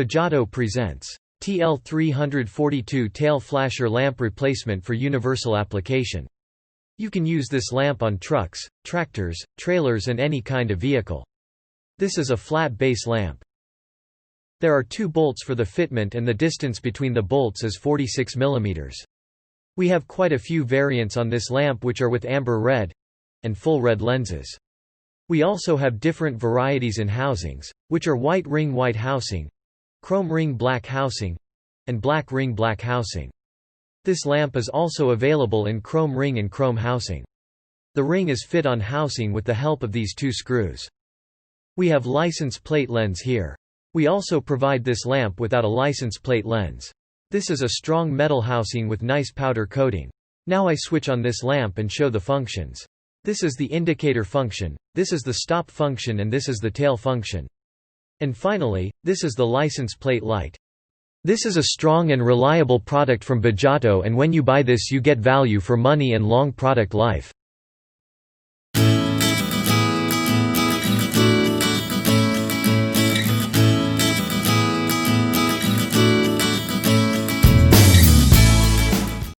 Bajato Presents. TL 342 tail flasher lamp replacement for universal application. You can use this lamp on trucks, tractors, trailers and any kind of vehicle. This is a flat base lamp. There are 2 bolts for the fitment and the distance between the bolts is 46 mm. We have quite a few variants on this lamp which are with amber red and full red lenses. We also have different varieties in housings, which are white ring white housing, chrome ring black housing, and black ring black housing. This lamp is also available in chrome ring and chrome housing. The ring is fit on housing with the help of these 2 screws. We have license plate lens here. We also provide this lamp without a license plate lens. This is a strong metal housing with nice powder coating. Now I switch on this lamp and show the functions. This is the indicator function, this is the stop function and this is the tail function. And finally, this is the license plate light. This is a strong and reliable product from Bajato, and when you buy this you get value for money and long product life.